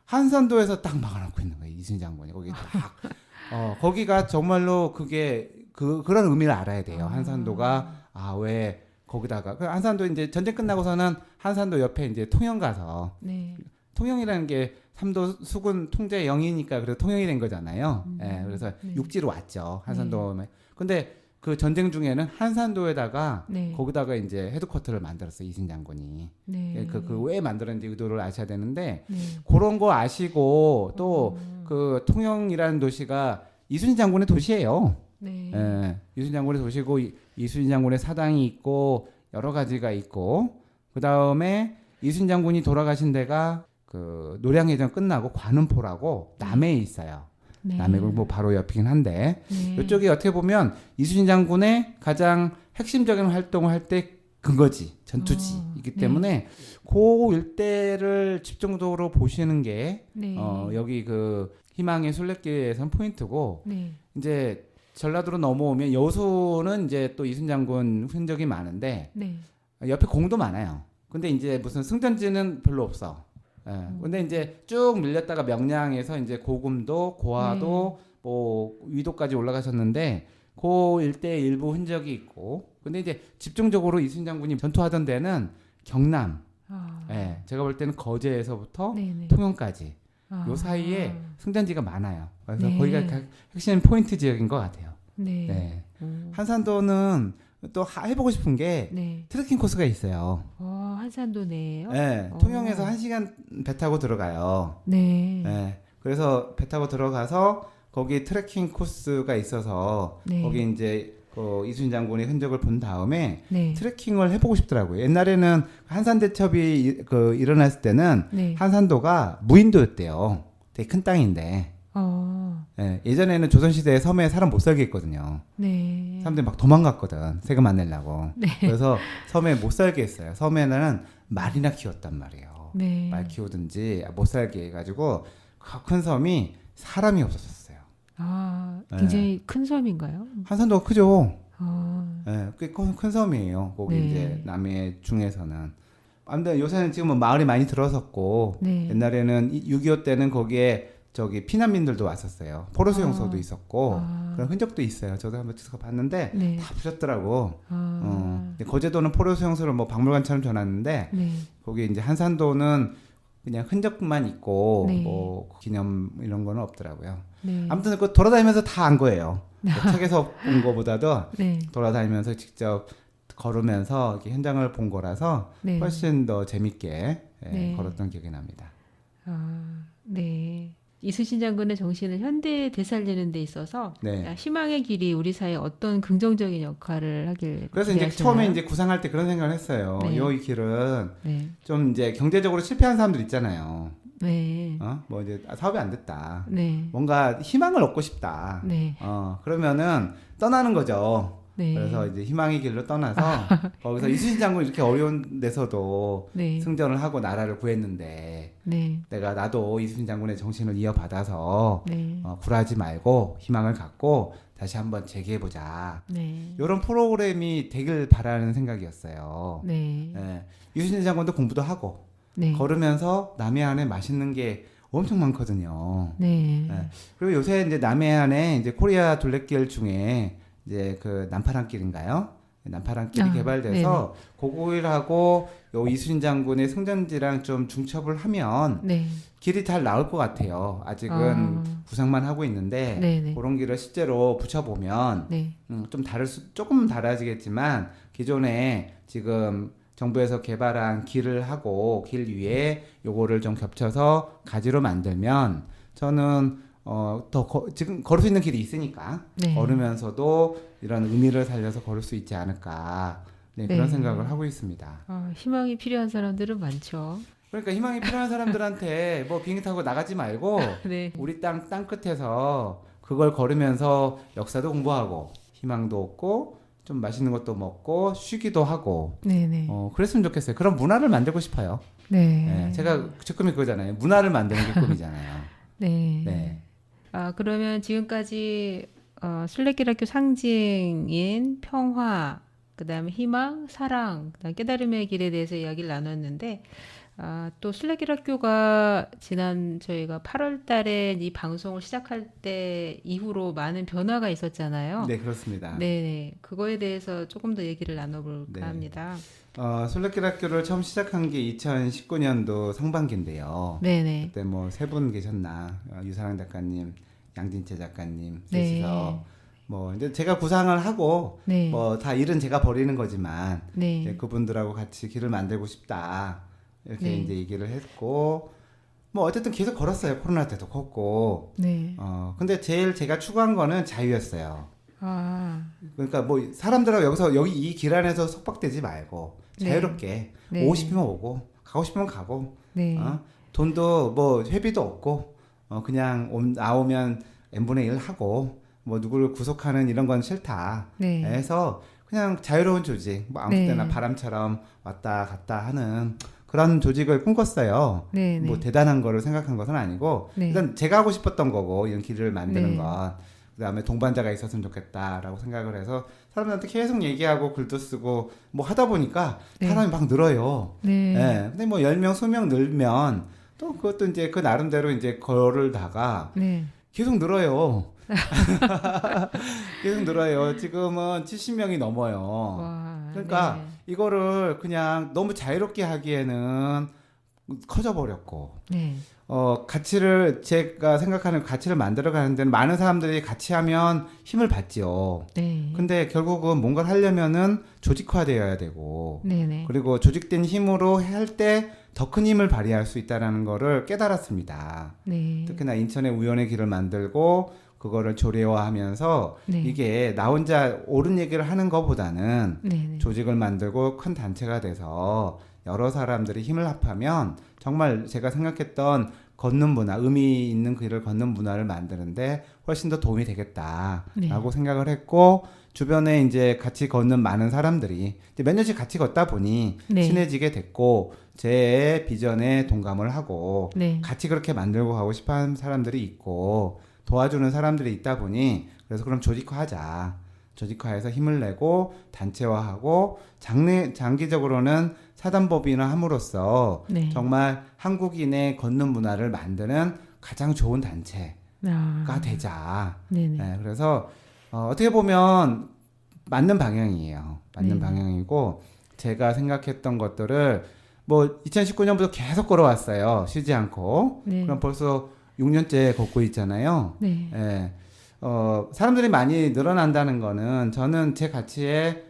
한산도에서 딱 막아놓고 있는 거예요. 이순신 장군이 거기 딱. 거기가 정말로 그런 의미를 알아야 돼요. 한산도가 왜 거기다가 한산도 이제 전쟁 끝나고서는 한산도 옆에 이제 통영 가서 네. 통영이라는 게 삼도 수군 통제 영이니까 그래서 통영이 된 거잖아요. 그래서 네. 육지로 왔죠. 한산도에. 근데 그 전쟁 중에는 한산도에다가 네. 거기다가 이제 헤드쿼터를 만들었어요. 이순신 장군이. 네. 그 왜 만들었는지 의도를 아셔야 되는데 네. 그런 거 아시고 또 그 통영이라는 도시가 이순신 장군의 도시예요. 네. 이순신 장군의 도시고 이순신 장군의 사당이 있고 여러 가지가 있고 그 다음에 이순신 장군이 돌아가신 데가 그 노량해전 끝나고 관음포라고 남해에 있어요. 네. 남해 뭐 바로 옆이긴 한데 네. 이쪽이 어떻게 보면 이순신 장군의 가장 핵심적인 활동을 할 때 근거지 전투지이기 네. 때문에 그 일대를 집중적으로 보시는 게 네. 여기 그 희망의 순례길에선 포인트고 네. 이제 전라도로 넘어오면 여수는 이제 또 이순신 장군 흔적이 많은데 네. 옆에 공도 많아요. 근데 이제 무슨 승전지는 별로 없어. 근데 이제 쭉 밀렸다가 명량에서 이제 고금도, 고화도, 뭐 위도까지 올라가셨는데 그 일대 일부 흔적이 있고. 근데 이제 집중적으로 이순신 장군이 전투하던 데는 경남. 제가 볼 때는 거제에서부터 네네. 통영까지. 요 사이에 승전지가 많아요. 그래서 네. 거기가 핵심 포인트 지역인 것 같아요. 네. 네. 한산도는 또 해보고 싶은 게 네. 트레킹 코스가 있어요. 한산도네요. 네, 통영에서 1시간 배 타고 들어가요. 네. 네, 그래서 배 타고 들어가서 거기 트레킹 코스가 있어서 네. 거기 이제 이순신 장군의 흔적을 본 다음에 네. 트레킹을 해보고 싶더라고요. 옛날에는 한산대첩이 일어났을 때는 네. 한산도가 무인도였대요. 되게 큰 땅인데. 예전에는 조선시대에 섬에 사람 못 살게 했거든요. 네. 사람들이 막 도망갔거든. 세금 안 내려고. 네. 그래서 섬에 못 살게 했어요. 섬에는 말이나 키웠단 말이에요. 네. 말 키우든지 못 살게 해가지고 그 큰 섬이 사람이 없었어요. 굉장히 큰 섬인가요? 한산도가 크죠. 네. 꽤 큰 섬이에요. 거기 네. 이제 남해 중에서는. 아무튼 요새는 지금은 마을이 많이 들어섰고 네. 옛날에는 6.25 때는 거기에 저기 피난민들도 왔었어요. 포로수용소도 있었고 그런 흔적도 있어요. 저도 한번 찍어 봤는데 네. 다 부셨더라고. 근데 거제도는 포로수용소를 뭐 박물관처럼 전놨는데 네. 거기 이제 한산도는 그냥 흔적만 있고 네. 뭐 기념 이런 거는 없더라고요. 네. 아무튼 그 돌아다니면서 다 안 거예요. 뭐 책에서 본 거보다도 네. 돌아다니면서 직접 걸으면서 이렇게 현장을 본 거라서 네. 훨씬 더 재밌게 네. 걸었던 기억이 납니다. 네. 이순신 장군의 정신을 현대에 되살리는 데 있어서 네. 희망의 길이 우리 사회에 어떤 긍정적인 역할을 하길 그래서 이제 기대하시나요? 처음에 이제 구상할 때 그런 생각을 했어요. 네. 이 길은 네. 좀 이제 경제적으로 실패한 사람들 있잖아요. 네. 뭐 이제 사업이 안 됐다. 네. 뭔가 희망을 얻고 싶다. 네. 그러면은 떠나는 거죠. 네. 그래서 이제 희망의 길로 떠나서 거기서 이순신 장군 이렇게 어려운 데서도 네. 승전을 하고 나라를 구했는데 네. 나도 이순신 장군의 정신을 이어받아서 네. 굴하지 말고 희망을 갖고 다시 한번 재기해보자. 네. 이런 프로그램이 되길 바라는 생각이었어요. 네. 예, 이순신 장군도 공부도 하고 네. 걸으면서 남해안에 맛있는 게 엄청 많거든요. 네. 예, 그리고 요새 이제 남해안에 이제 코리아 둘레길 중에 이제 그 남파랑길인가요? 남파랑길이 개발돼서 고구일하고 요 이순신 장군의 승전지랑 좀 중첩을 하면 네. 길이 잘 나올 것 같아요. 아직은 구상만 하고 있는데 네네. 그런 길을 실제로 붙여보면 네. 좀 조금 달라지겠지만 기존에 지금 정부에서 개발한 길을 하고 길 위에 요거를 좀 겹쳐서 가지로 만들면 저는 지금 걸을 수 있는 길이 있으니까 네. 걸으면서도 이런 의미를 살려서 걸을 수 있지 않을까 그런 네. 생각을 하고 있습니다. 희망이 필요한 사람들은 많죠. 그러니까 희망이 필요한 사람들한테 뭐 비행기 타고 나가지 말고 네. 우리 땅 끝에서 그걸 걸으면서 역사도 공부하고 희망도 얻고 좀 맛있는 것도 먹고 쉬기도 하고 네네. 그랬으면 좋겠어요. 그런 문화를 만들고 싶어요. 네. 네, 제가 제 꿈이 그거잖아요. 문화를 만드는 게 꿈이잖아요. 네. 네. 그러면 지금까지 순례길학교 상징인 평화, 그다음에 희망, 사랑, 그다음 깨달음의 길에 대해서 이야기를 나눴는데 또 순례길학교가 지난 저희가 8월 달에 이 방송을 시작할 때 이후로 많은 변화가 있었잖아요. 네, 그렇습니다. 네, 그거에 대해서 조금 더 얘기를 나눠볼까 네. 합니다. 순례길 학교를 처음 시작한 게 2019년도 상반기인데요. 네네. 그때 뭐 세 분 계셨나 유사랑 작가님, 양진채 작가님 네. 셋이서 뭐 이제 제가 구상을 하고 네. 뭐 다 일은 제가 벌이는 거지만 네. 이제 그분들하고 같이 길을 만들고 싶다 이렇게 네. 이제 얘기를 했고 뭐 어쨌든 계속 걸었어요. 코로나 때도 걷고. 네. 근데 제일 제가 추구한 거는 자유였어요. 아, 그러니까 뭐 사람들하고 여기 이 길 안에서 속박되지 말고 자유롭게 네. 오고 싶으면 오고 가고 싶으면 가고 네. 돈도 뭐 회비도 없고 그냥 나오면 n분의 1 하고 뭐 누구를 구속하는 이런 건 싫다 네. 해서 그냥 자유로운 조직 뭐 아무 네. 때나 바람처럼 왔다 갔다 하는 그런 조직을 꿈꿨어요. 네. 뭐 대단한 거를 생각한 것은 아니고 네. 일단 제가 하고 싶었던 거고 이런 길을 만드는 네. 건 그다음에 동반자가 있었으면 좋겠다라고 생각을 해서 사람들한테 계속 얘기하고 글도 쓰고 뭐 하다 보니까 네. 사람이 막 늘어요. 네. 예. 근데 뭐 10명, 20명 늘면 또 그것도 이제 그 나름대로 이제 걸을다가 네. 계속 늘어요. 계속 늘어요. 지금은 70명이 넘어요. 와, 그러니까 네. 이거를 그냥 너무 자유롭게 하기에는 커져버렸고 네. 제가 생각하는 가치를 만들어 가는 데는 많은 사람들이 같이 하면 힘을 받지요. 네. 근데 결국은 뭔가를 하려면은 조직화되어야 되고, 네네. 그리고 조직된 힘으로 할 때 더 큰 힘을 발휘할 수 있다라는 거를 깨달았습니다. 네. 특히나 인천에 우연의 길을 만들고, 그거를 조례화하면서 네. 이게 나 혼자 옳은 얘기를 하는 것보다는 네네. 조직을 만들고 큰 단체가 돼서 여러 사람들이 힘을 합하면 정말 제가 생각했던 걷는 문화, 의미 있는 길을 걷는 문화를 만드는데 훨씬 더 도움이 되겠다라고 네. 생각을 했고 주변에 이제 같이 걷는 많은 사람들이 이제 몇 년씩 같이 걷다 보니 네. 친해지게 됐고 제 비전에 동감을 하고 네. 같이 그렇게 만들고 가고 싶어하는 사람들이 있고 도와주는 사람들이 있다 보니 그래서 그럼 조직화하자. 조직화해서 힘을 내고 단체화하고 장기적으로는 사단법인을 함으로써 네. 정말 한국인의 걷는 문화를 만드는 가장 좋은 단체가 되자. 네네. 네, 그래서 어떻게 보면 맞는 방향이에요. 맞는 네. 방향이고 제가 생각했던 것들을 뭐 2019년부터 계속 걸어왔어요. 쉬지 않고. 네. 그럼 벌써 6년째 걷고 있잖아요. 네. 예. 사람들이 많이 늘어난다는 거는 저는 제 가치에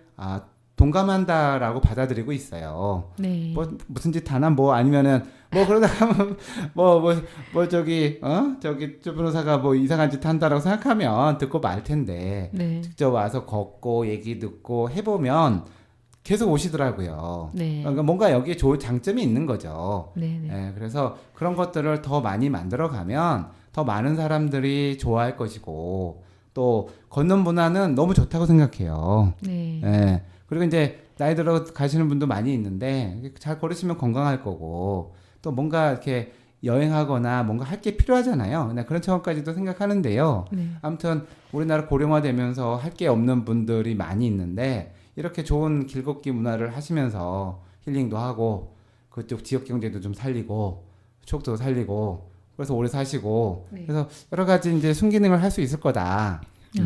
동감한다라고 받아들이고 있어요. 네. 뭐 무슨 짓 하나 뭐 아니면은 뭐 그러다가 저기 조 변호사가 뭐 이상한 짓 한다라고 생각하면 듣고 말 텐데 네. 직접 와서 걷고 얘기 듣고 해보면 계속 오시더라고요. 네. 그러니까 뭔가 여기에 좋은 장점이 있는 거죠. 네네. 예, 그래서 그런 것들을 더 많이 만들어 가면 더 많은 사람들이 좋아할 것이고 또 걷는 문화는 너무 좋다고 생각해요. 네. 예. 그리고 이제 나이 들어 가시는 분도 많이 있는데 잘 걸으시면 건강할 거고 또 뭔가 이렇게 여행하거나 뭔가 할 게 필요하잖아요. 그냥 그런 차원까지도 생각하는데요. 네. 아무튼 우리나라 고령화되면서 할 게 없는 분들이 많이 있는데 이렇게 좋은 길걷기 문화를 하시면서 힐링도 하고 그쪽 지역 경제도 좀 살리고 추억도 살리고 그래서 오래 사시고 네. 그래서 여러 가지 이제 순기능을 할 수 있을 거다. 네.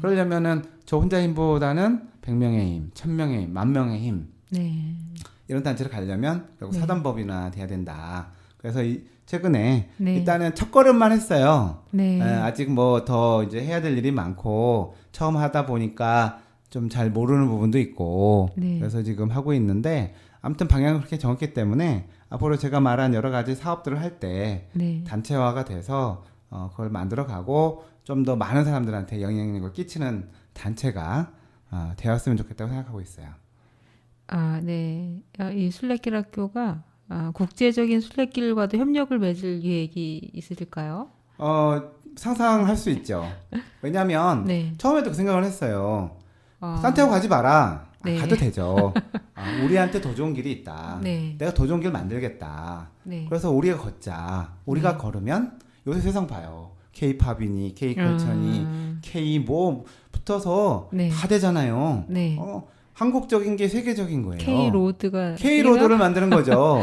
그러려면은 저 혼자 힘보다는 100명의 힘, 1000명의 힘, 10,000명의 힘 네. 이런 단체를 가려면 결국 네. 사단법인화 돼야 된다. 그래서 최근에 네. 일단은 첫 걸음만 했어요. 네. 아직 뭐 더 이제 해야 될 일이 많고 처음 하다 보니까 좀 잘 모르는 부분도 있고 네. 그래서 지금 하고 있는데 아무튼 방향을 그렇게 정했기 때문에 앞으로 제가 말한 여러 가지 사업들을 할 때 네. 단체화가 돼서 그걸 만들어 가고 좀 더 많은 사람들한테 영향력을 끼치는 단체가 되었으면 좋겠다고 생각하고 있어요. 네. 이 순례길 학교가 국제적인 순례길과도 협력을 맺을 계획이 있으실까요? 상상할 수 있죠. 왜냐하면 네. 처음에도 그 생각을 했어요. 어, 산티아고 가지 마라. 네. 가도 되죠. 우리한테 더 좋은 길이 있다. 네. 내가 더 좋은 길 만들겠다. 네. 그래서 우리가 걷자. 우리가 걸으면 요새 세상 봐요. K-팝이니 K-컬처니 K 뭐 붙어서 네. 다 되잖아요. 네. 한국적인 게 세계적인 거예요. K-로드가 K-로드를 만드는 거죠.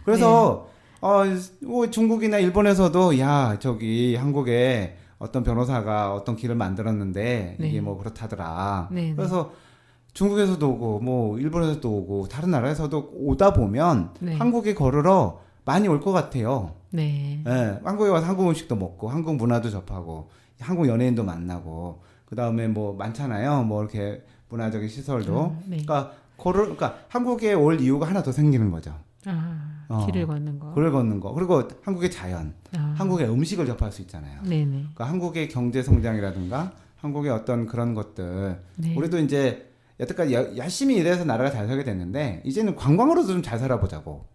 그래서 중국이나 일본에서도 야 저기 한국에 어떤 변호사가 어떤 길을 만들었는데 네. 이게 뭐 그렇다더라. 네. 그래서 중국에서도 오고 뭐 일본에서도 오고 다른 나라에서도 오다 보면 네. 한국에 걸으러 많이 올 것 같아요. 네. 예, 한국에 와서 한국 음식도 먹고 한국 문화도 접하고 한국 연예인도 만나고 그 다음에 뭐 많잖아요. 뭐 이렇게 문화적인 시설도. 네. 그러니까 한국에 올 이유가 하나 더 생기는 거죠. 길을 걷는 거. 길을 걷는 거. 그리고 한국의 자연, 한국의 음식을 접할 수 있잖아요. 네네. 그러니까 한국의 경제 성장이라든가 한국의 어떤 그런 것들. 네. 우리도 이제 여태까지 열심히 일해서 나라가 잘 살게 됐는데 이제는 관광으로도 좀 잘 살아보자고.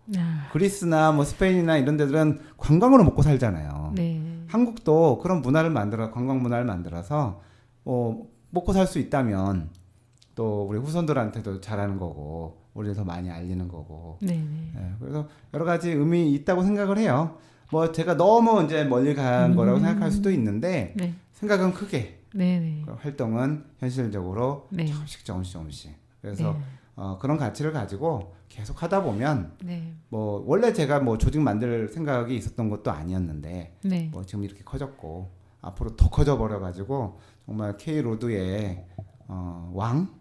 그리스나 뭐 스페인이나 이런 데들은 관광으로 먹고 살잖아요. 네. 한국도 그런 문화를 관광 문화를 만들어서 먹고 살 수 있다면 또 우리 후손들한테도 잘하는 거고 우리를 더 많이 알리는 거고. 네네. 그래서 여러 가지 의미 있다고 생각을 해요. 뭐 제가 너무 이제 멀리 간 거라고 생각할 수도 있는데 네. 생각은 크게. 네네. 활동은 현실적으로 네. 조금씩. 그래서 네. 그런 가치를 가지고 계속 하다 보면 네. 뭐 원래 제가 뭐 조직 만들 생각이 있었던 것도 아니었는데 네. 뭐 지금 이렇게 커졌고 앞으로 더 커져 버려 가지고 정말 K 로드의 왕.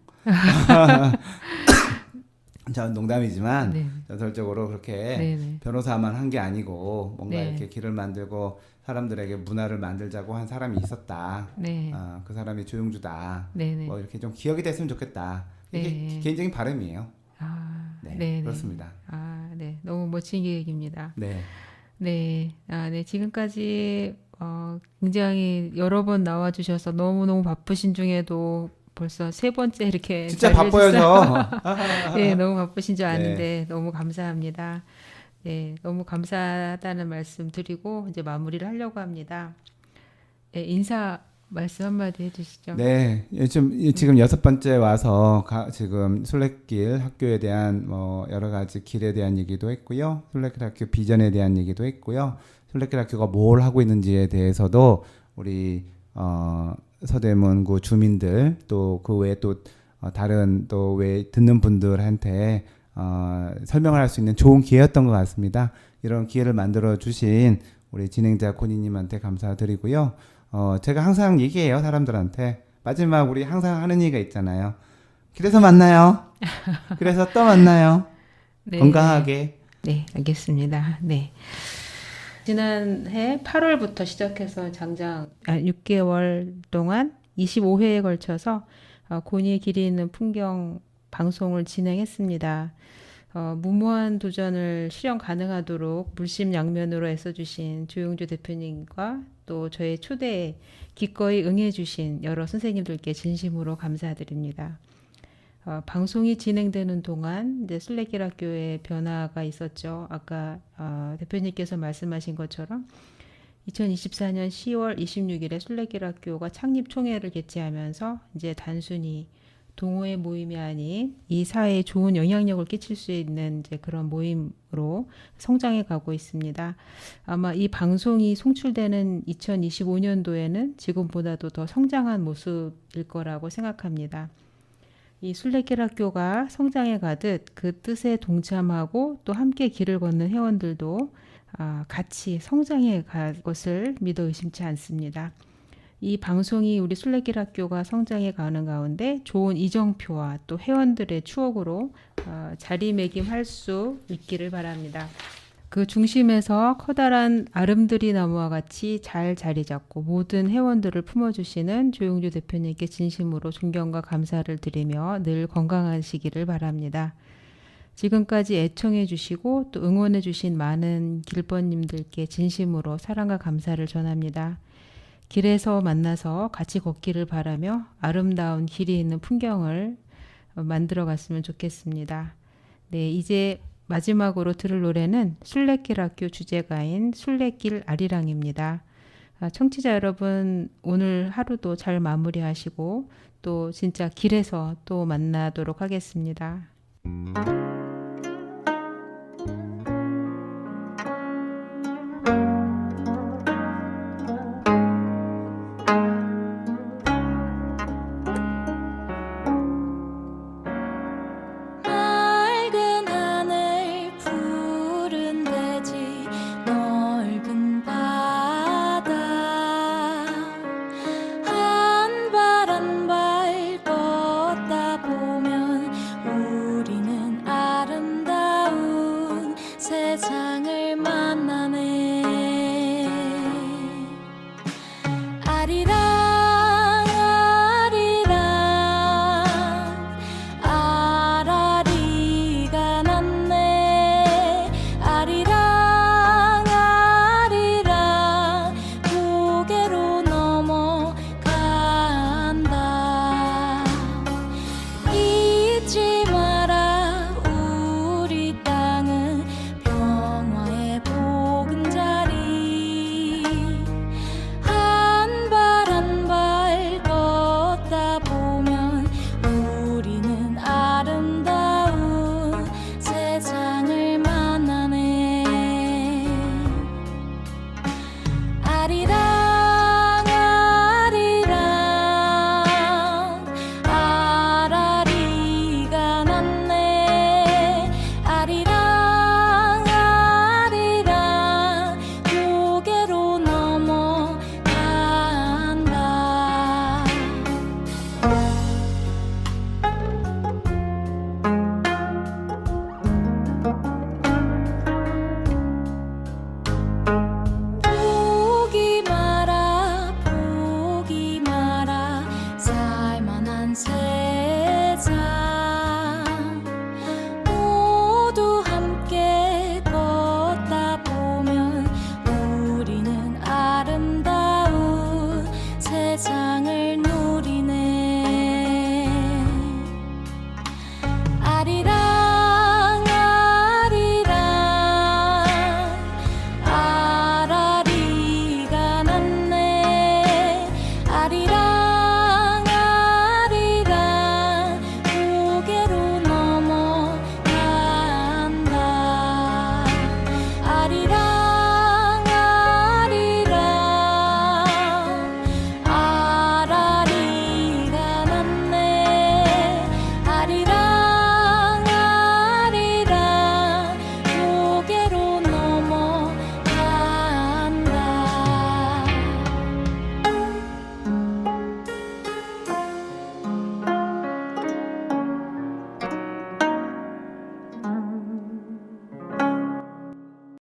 저 농담이지만 네. 전설적으로 그렇게 네네. 변호사만 한 게 아니고 뭔가 네. 이렇게 길을 만들고 사람들에게 문화를 만들자고 한 사람이 있었다. 네. 그 사람이 조용주다. 네네. 뭐 이렇게 좀 기억이 됐으면 좋겠다. 이게 네. 개인적인 바람이에요. 네. 네, 그렇습니다. 네. 너무 멋진 계획입니다. 네. 네. 네. 지금까지 굉장히 여러 번 나와주셔서 너무너무 바쁘신 중에도 벌써 세 번째 이렇게 진짜 자리해 바빠요, 주셔서 저. 네, 너무 바쁘신 줄 아는데 너무 감사합니다. 네, 너무 감사하다는 말씀 드리고 이제 마무리를 하려고 합니다. 네, 인사 말씀 한마디 해주시죠. 네, 지금 여섯 번째 와서 지금 순례길 학교에 대한 뭐 여러 가지 길에 대한 얘기도 했고요. 순례길 학교 비전에 대한 얘기도 했고요. 순례길 학교가 뭘 하고 있는지에 대해서도 우리 서대문구 주민들 또 그 외에 또 다른 또 외 듣는 분들한테 설명을 할 수 있는 좋은 기회였던 것 같습니다. 이런 기회를 만들어 주신 우리 진행자 코니님한테 감사드리고요. 제가 항상 얘기해요, 사람들한테. 마지막 우리 항상 하는 얘기가 있잖아요. 그래서 만나요. 그래서 또 만나요. 네, 건강하게. 네, 알겠습니다. 네. 지난해 8월부터 시작해서 장장 6개월 동안 25회에 걸쳐서 고니의 길이 있는 풍경 방송을 진행했습니다. 무모한 도전을 실현 가능하도록 물심양면으로 애써주신 조용주 대표님과 또 저의 초대에 기꺼이 응해주신 여러 선생님들께 진심으로 감사드립니다. 방송이 진행되는 동안 이제 순례길 학교에 변화가 있었죠. 아까 대표님께서 말씀하신 것처럼 2024년 10월 26일에 순례길학교가 창립 총회를 개최하면서 이제 단순히 동호회 모임이 아닌 이 사회에 좋은 영향력을 끼칠 수 있는 이제 그런 모임으로 성장해 가고 있습니다. 아마 이 방송이 송출되는 2025년도에는 지금보다도 더 성장한 모습일 거라고 생각합니다. 이 순례길학교가 성장해 가듯 그 뜻에 동참하고 또 함께 길을 걷는 회원들도 같이 성장해 갈 것을 믿어 의심치 않습니다. 이 방송이 우리 순례길학교가 성장해 가는 가운데 좋은 이정표와 또 회원들의 추억으로 자리매김할 수 있기를 바랍니다. 그 중심에서 커다란 아름드리 나무와 같이 잘 자리 잡고 모든 회원들을 품어주시는 조용주 대표님께 진심으로 존경과 감사를 드리며 늘 건강하시기를 바랍니다. 지금까지 애청해 주시고 또 응원해 주신 많은 길번님들께 진심으로 사랑과 감사를 전합니다. 길에서 만나서 같이 걷기를 바라며 아름다운 길이 있는 풍경을 만들어 갔으면 좋겠습니다. 네, 이제 마지막으로 들을 노래는 순례길학교 주제가인 순례길 아리랑입니다. 청취자 여러분, 오늘 하루도 잘 마무리하시고 또 진짜 길에서 또 만나도록 하겠습니다. 맑은 하늘 푸른 대지 넓은 바다 한 발 한 발 걷다 보면 우리는 아름다운 세상을 만나네. 아리랑